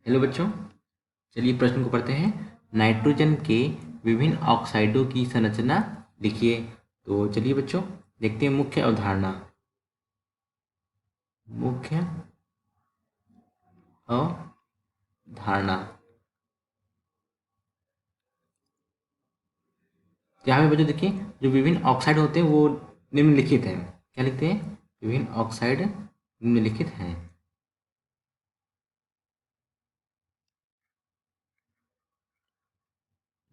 Hello बच्चों, चलिए प्रश्न को पढ़ते हैं। नाइट्रोजन के विभिन्न ऑक्साइडों की संरचना लिखिए। तो चलिए बच्चों देखते हैं मुख्य अवधारणा। मुख्य अवधारणा यहाँ पे बच्चों देखिए, जो विभिन्न ऑक्साइड होते हैं वो निम्नलिखित हैं। क्या लिखते हैं? विभिन्न ऑक्साइड निम्नलिखित हैं।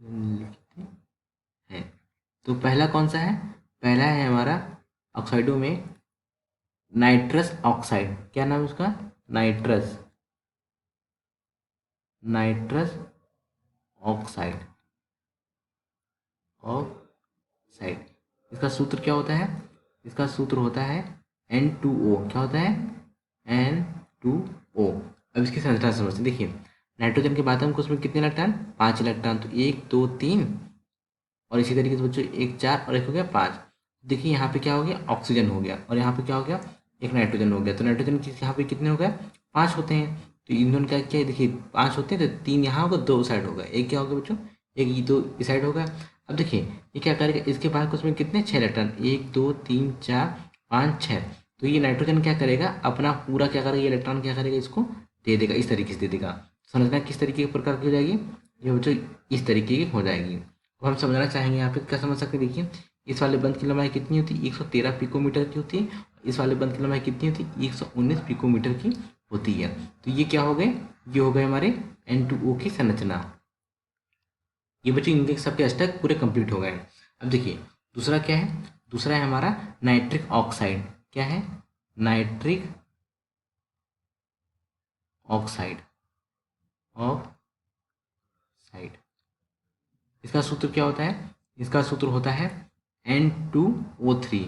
निम्नलिखित हैं। तो पहला कौन सा है? पहला है हमारा ऑक्साइडों में नाइट्रस ऑक्साइड। क्या नाम है उसका? Nitrous nitrous oxide. ऑक्साइड इसका सूत्र क्या होता है? इसका सूत्र होता है N2O। क्या होता है? N2O। अब इसकी संरचना समझते हैं। देखिए, नाइट्रोजन के बाद हमको उसमें कितने इलेक्ट्रॉन? 5 इलेक्ट्रॉन। तो 1 2 3 और इसी तरीके से बच्चों 1 4 और एक हो गया 5। देखिए यहाँ पे क्या हो गया? ऑक्सीजन हो गया। और यहाँ पे क्या हो गया? एक नाइट्रोजन हो गया। तो नाइट्रोजन के यहाँ पे कितने हो गए? 5 होते हैं। तो इन क्या क्या है? देखिए 5 होते हैं तो 3 यहाँ होगा, 2 साइड होगा। एक क्या होगा बच्चों? एक ये 2 इस साइड होगा। अब देखिए ये क्या करेगा? इसके बाद उसमें कितने? 6 इलेक्ट्रॉन। 1 2 3 4 5 6। तो ये नाइट्रोजन क्या करेगा? अपना पूरा क्या करेगा? ये इलेक्ट्रॉन क्या करेगा? इसको दे देगा, इस तरीके से दे देगा। संरचना किस तरीके के प्रकार की हो जाएगी? ये बच्चों इस तरीके की हो जाएगी। अब हम समझना चाहेंगे यहाँ पे, क्या समझ सकते हैं? देखिए, इस वाले बंध की लंबाई कितनी होती है? 113 पिकोमीटर की होती है। इस वाले बंध की लंबाई कितनी होती है? 119 पिकोमीटर की होती है। तो ये क्या हो गए? ये हो गए हमारे N2O की संरचना। ये बच्चे इनके सबके स्टेप पूरे कंप्लीट हो गए। अब देखिए दूसरा क्या है? दूसरा है हमारा नाइट्रिक ऑक्साइड। क्या है? Nitric oxide. ऑक्साइड इसका सूत्र क्या होता है? इसका सूत्र होता है N2O3।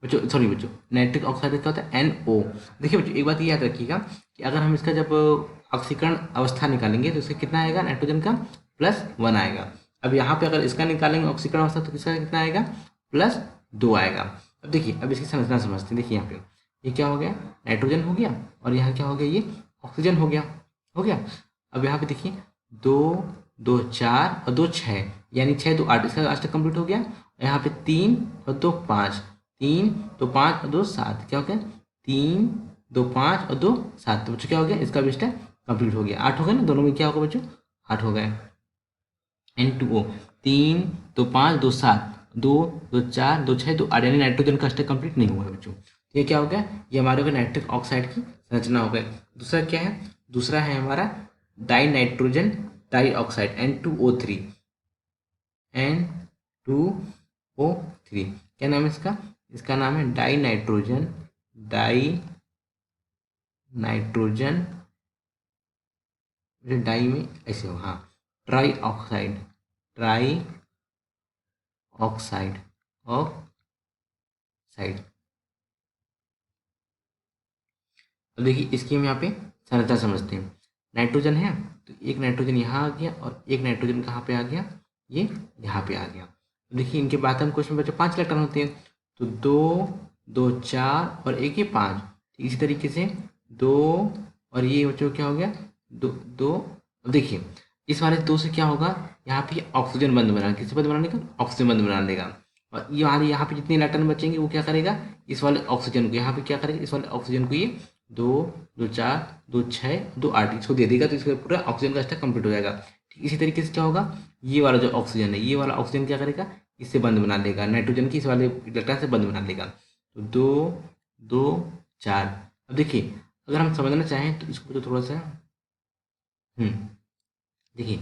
बच्चों सॉरी बच्चों, नाइट्रिक ऑक्साइड क्या होता है? NO। देखिए बच्चों, एक बात ये याद रखिएगा कि अगर हम इसका जब ऑक्सीकरण अवस्था निकालेंगे तो इसका कितना आएगा? नाइट्रोजन का +1 आएगा। अब यहाँ पे अगर इसका निकालेंगे ऑक्सीकरण अवस्था तो किसका कितना आएगा? +2 आएगा। अब देखिए, अब इसकी संरचना समझते हैं। देखिए यहाँ पे ये क्या हो गया? नाइट्रोजन हो गया। और यहाँ क्या हो गया? ये ऑक्सीजन हो गया। हो गया। अब यहाँ पे देखिए 2 2 4 और 2 6, यानी 6 2 8। इसका आज तक कंप्लीट हो गया। यहाँ पे 3 और 2 5, 3 2 5 और 2 7। क्या हो गया? 3 2 5 और 2 7। तो बच्चों क्या हो गया? इसका भी स्टेप कंप्लीट हो गया। 8 हो गए ना? दोनों में क्या होगा बच्चों? 8 हो गए। N2O 3 2 5 2 7 2 2 4 2 6 2 8, यानी नाइट्रोजन का स्टेप कंप्लीट नहीं हुआ है बच्चों। तो ये क्या हो गया? ये हमारे को नाइट्रिक ऑक्साइड की संरचना हो गई। दूसरा क्या है? दूसरा है हमारा die nitrogen die oxide N2O3। N2O3 क्या नाम है इसका? इसका नाम है डाई नाइट्रोजन डाई में ऐसे हो, हाँ, ट्राई ऑक्साइड ऑक्साइड ऑक्साइड। तो देखिए इसकी हम यहाँ पे संरचना समझते हैं। नाइट्रोजन है तो एक नाइट्रोजन यहाँ आ गया और एक नाइट्रोजन कहाँ पे आ गया? ये यहाँ पे आ गया। तो देखिए इनके बाद हम क्वेश्चन बच्चे 5 इलेक्ट्रॉन होते हैं। तो 2 2 4 और एक ये 5। इसी तरीके से 2 और ये बच्चों क्या हो गया? 2 2। अब देखिए इस वाले 2 से क्या होगा? यहाँ पे ऑक्सीजन बंद बना, किससे बंद बनाने का? ऑक्सीजन बंद बना देगा। और ये वाले यहाँ पे जितने इलेक्ट्रॉन बचेंगे वो क्या करेगा? इस वाले ऑक्सीजन को यहाँ पे क्या करेगा? इस वाले ऑक्सीजन को ये 2 2 4 2 6 2 8 इसको दे देगा। तो इसका पूरा ऑक्सीजन का स्टेप कंप्लीट हो जाएगा। ठीक इसी तरीके से क्या होगा? ये वाला जो ऑक्सीजन है, ये वाला ऑक्सीजन क्या करेगा? इससे बंद बना लेगा, नाइट्रोजन की इस वाले इलेक्ट्रॉन से बंद बना लेगा। तो 2 2 4। अब देखिए अगर हम समझना चाहें तो इसको तो थोड़ा सा देखिए,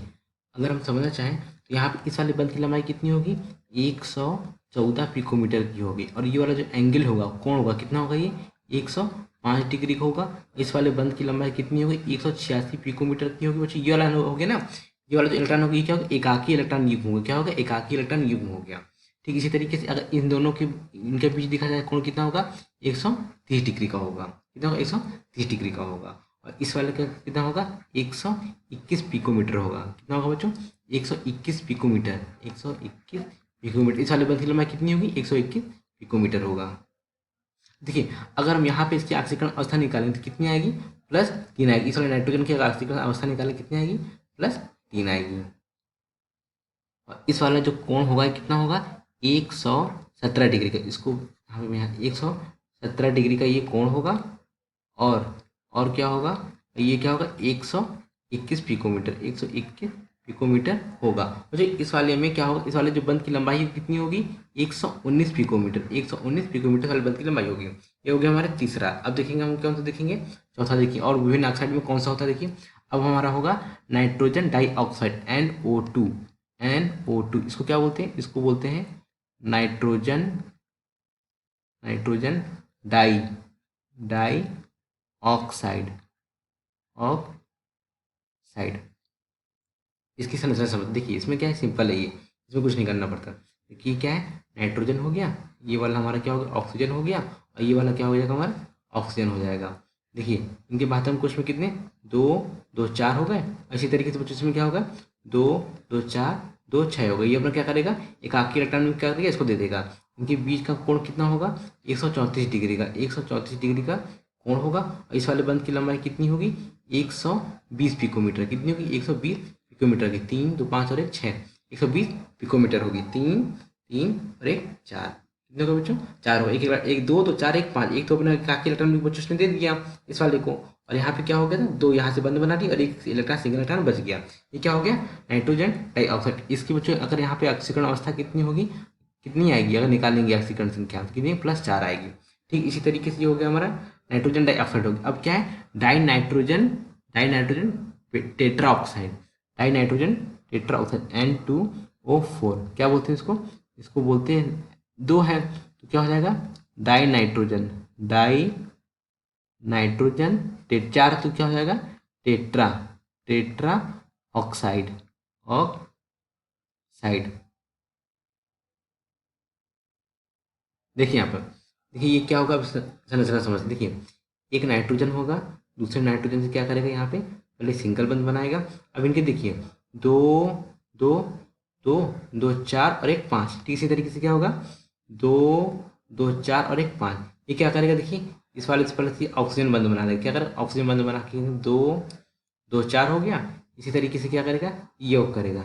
अगर हम समझना चाहें तो यहाँ पे इस वाले बंध की लंबाई कितनी होगी? 114 पिकोमीटर की होगी। और ये वाला जो एंगल होगा, कोण होगा, कितना होगा? ये 105 डिग्री का होगा। इस वाले बंध की लंबाई कितनी होगी? 186 पिकोमीटर की होगी। बच्चों ये वाला हो गया ना? ये वाला जो इलेक्ट्रॉन होगा ये क्या होगा? एकाकी इलेक्ट्रॉन युग्म होगा। क्या होगा? एकाकी इलेक्ट्रॉन युग्म हो गया। ठीक इसी तरीके से अगर इन दोनों के इनके बीच देखा जाए कोण कितना होगा? 130 डिग्री का होगा। कितना होगा? 130 डिग्री का होगा। और इस वाले का कितना होगा? 121 पिकोमीटर होगा। कितना होगा बच्चों? 121 पिकोमीटर। 121 पिकोमीटर। इस वाले बंध की लंबाई कितनी होगी? 121 पिकोमीटर होगा। देखिए अगर हम यहाँ पे इसकी ऑक्सीकरण अवस्था निकालें तो कितनी आएगी? +3 आएगी। इस वाले नाइट्रोजन की अगर ऑक्सीकरण अवस्था निकालें कितनी आएगी, +3 आएगी। और इस वाला जो कोण होगा कितना होगा, 117 डिग्री का। इसको हम यहाँ 117 डिग्री का ये कोण होगा। और क्या होगा, ये क्या होगा, 121 पिकोमीटर, 121 पिकोमीटर होगा। मुझे इस वाले में क्या होगा, इस वाले जो बंद की लंबाई कितनी होगी, 119 पिकोमीटर, 119 पिकोमीटर वाले बंद की लंबाई होगी। ये हो गया हमारा तीसरा। अब देखेंगे हम कौन सा देखेंगे, चौथा देखिए। और विभिन्न ऑक्साइड में कौन सा होता है देखिए। अब हमारा होगा नाइट्रोजन डाइऑक्साइड NO2। NO2 इसको क्या बोलते हैं, इसको बोलते हैं नाइट्रोजन नाइट्रोजन डाई ऑक्साइड। इसकी संरचना समझ, देखिए इसमें क्या है, सिंपल है ये, इसमें कुछ नहीं करना पड़ता। देखिए क्या है, नाइट्रोजन हो गया, ये वाला हमारा क्या होगा, ऑक्सीजन हो गया, और ये वाला क्या हो जाएगा हमारा, ऑक्सीजन हो जाएगा। देखिए इनके बाद हम कुछ में कितने, 2 2 4 हो गए। इसी तरीके से बच्चों इसमें क्या होगा, 2 2 4 2 6 हो गए। ये अपना क्या करेगा, एक आखिरी इलेक्ट्रॉन में क्या करेगा, इसको दे देगा। इनके बीच का कोण कितना होगा, 134 डिग्री का, 134 डिग्री का कोण होगा। और इस वाले बंद की लंबाई कितनी होगी, 120 पिकोमीटर। कितनी होगी, 120 पिकोमीटर की। 3 2 5 और 1 6, 120 पिकोमीटर होगी। 3 3 और 1 4, कितने होगा बच्चों, 4 होगा। एक 2 2 4 1 5, एक तो अपना काकी इलेक्ट्रॉन बच्चों ने दे दिया इस वाले को। और यहाँ पे क्या हो गया था, 2 यहाँ से बंद बना दी और एक इलेक्ट्रॉन सिंगल इलेक्ट्रॉन बच गया। ये क्या हो गया, नाइट्रोजन डाइऑक्साइड। इसकी बच्चों अगर यहाँ पे ऑक्सीकरण अवस्था कितनी होगी, कितनी आएगी, अगर निकालेंगे ऑक्सीकरण संख्या तो कितनी, +4 आएगी। ठीक इसी तरीके से ये हो गया हमारा नाइट्रोजन डाइऑक्साइड हो गया। अब क्या है, dinitrogen tetra oxide, dinitrogen tetra oxide N2O4। क्या बोलते हैं इसको, इसको बोलते हैं, 2 है तो क्या हो जाएगा, डाइनाइट्रोजन 4 तो क्या हो जाएगा, टेट्रा ऑक्साइड। देखिए यहाँ पर, देखिए ये क्या होगा, अब संरचना समझ। देखिए एक नाइट्रोजन होगा, दूसरे नाइट्रोजन से क्या करेगा, यहाँ पे पहले सिंगल बंद बनाएगा। अब इनके देखिए 2 2 2 2 4 और 1 5। ठीक इसी तरीके से क्या होगा, 2 2 4 और 1 5। ये क्या करेगा, देखिए इस वाले से पहले ऑक्सीजन बंद बना देगा। क्या करेगा, ऑक्सीजन बंद बना के 2 2 4 हो गया। इसी तरीके से क्या करेगा, योग करेगा,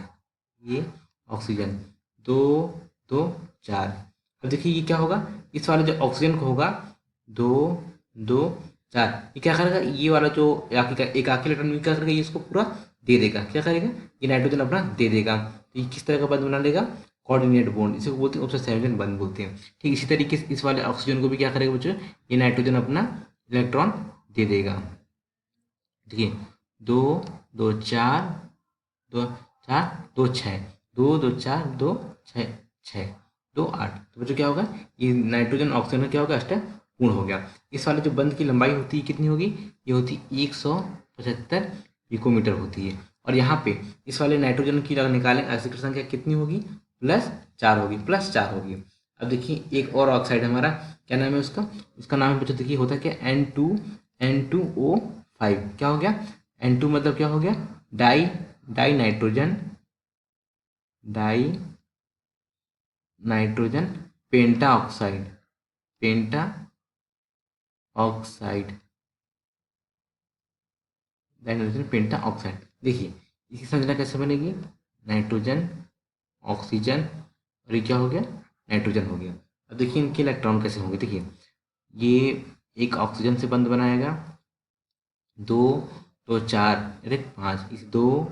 ये ऑक्सीजन 2 2 4। अब देखिए ये क्या होगा, इस वाले जो ऑक्सीजन को होगा 2 2 4, ये क्या करेगा, ये वाला जो एक आखिरी इलेक्ट्रॉन क्या करेगा, ये इसको पूरा दे देगा। क्या करेगा, ये नाइट्रोजन अपना दे देगा। तो ये किस तरह का बंद बना लेगा, कोऑर्डिनेट बॉन्ड, इसे बोलते हैं ऑब्सेसिव बंद बोलते हैं। ठीक इसी तरीके से इस वाले ऑक्सीजन को भी क्या करेगा बच्चों, ये नाइट्रोजन अपना इलेक्ट्रॉन दे देगा। देखिए 2 2 4 2 4 2 6, 2 2 4 2 6 6 2 8। तो बच्चों क्या होगा, ये नाइट्रोजन ऑक्सीजन क्या होगा, अष्टपूर्ण हो गया। इस वाले जो बंद की लंबाई होती है कितनी होगी, ये होती 175 पिकोमीटर होती है। और यहाँ पे इस वाले नाइट्रोजन की अगर निकालें ऑक्सीकरण संख्या कितनी होगी, +4 होगी, +4 होगी। अब देखिए एक और ऑक्साइड हमारा, क्या नाम है उसका, उसका नाम है बच्चों देखिए होता है क्या, N2O5। क्या हो गया, N2 मतलब क्या हो गया, डाई नाइट्रोजन पेंटा ऑक्साइड नाइट्रोजन पेंटा ऑक्साइड। देखिए इसकी संरचना कैसे बनेगी, नाइट्रोजन ऑक्सीजन और ये क्या हो गया, नाइट्रोजन हो गया। अब देखिए इनके इलेक्ट्रॉन कैसे होंगे। देखिए ये एक ऑक्सीजन से बंद बनाएगा, 2 2 4 और 1 5, इस 2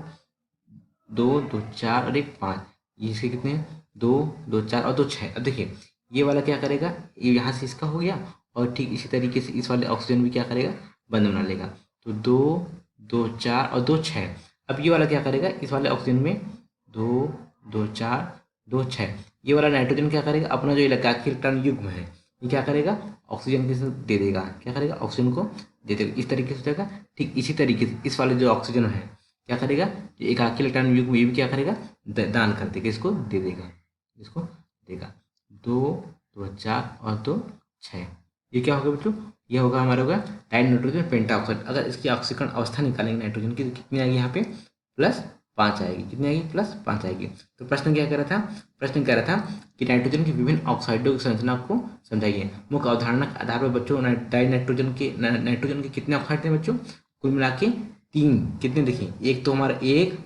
2 2 4 और 1 5, ये इसके कितने हैं, 2 2 4 और 2 6। अब देखिए ये वाला क्या करेगा, ये यहाँ से इसका हो गया, और ठीक इसी तरीके से इस वाले ऑक्सीजन भी क्या करेगा, बंद बना लेगा। तो 2 2 4 और 2 6। अब ये वाला क्या करेगा, इस वाले ऑक्सीजन में 2 2 4 2 6। ये वाला नाइट्रोजन क्या करेगा, अपना जो इलेक्ट्रॉन युग्म है ये क्या करेगा, ऑक्सीजन के साथ दे देगा। क्या करेगा, ऑक्सीजन को दे देगा, इस तरीके से हो जाएगा। ठीक इसी तरीके से इस वाले जो ऑक्सीजन है क्या करेगा, एक आखिरी इलेक्ट्रॉन युग्म ये भी क्या करेगा, दान कर देगा, इसको दे देगा, इसको देगा। 2 2 4 और 2 6। ये क्या होगा बच्चों, ये होगा हमारा होगा डाइनाइट्रोजन पेंटाऑक्साइड। अगर इसकी ऑक्सीकरण अवस्था निकालेंगे नाइट्रोजन की, तो कितनी आएगी यहाँ पे, +5 आएगी। कितनी आएगी, +5 आएगी। तो प्रश्न क्या कह रहा था, प्रश्न कह रहा था कि नाइट्रोजन की विभिन्न ऑक्साइडों की संरचना को समझाइए। मुख्य अवधारणा के आधार पर बच्चों नाइट्रोजन के कितने ऑक्साइड थे बच्चों, कुल मिला के 3 कितने देखिए, एक तो हमारा 1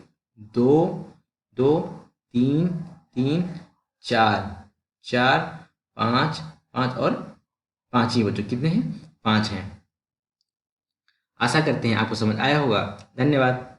2 2 3 3 4 4 5 5 और 5 ही बच्चों, कितने हैं 5 हैं। आशा करते हैं आपको समझ आया होगा। धन्यवाद।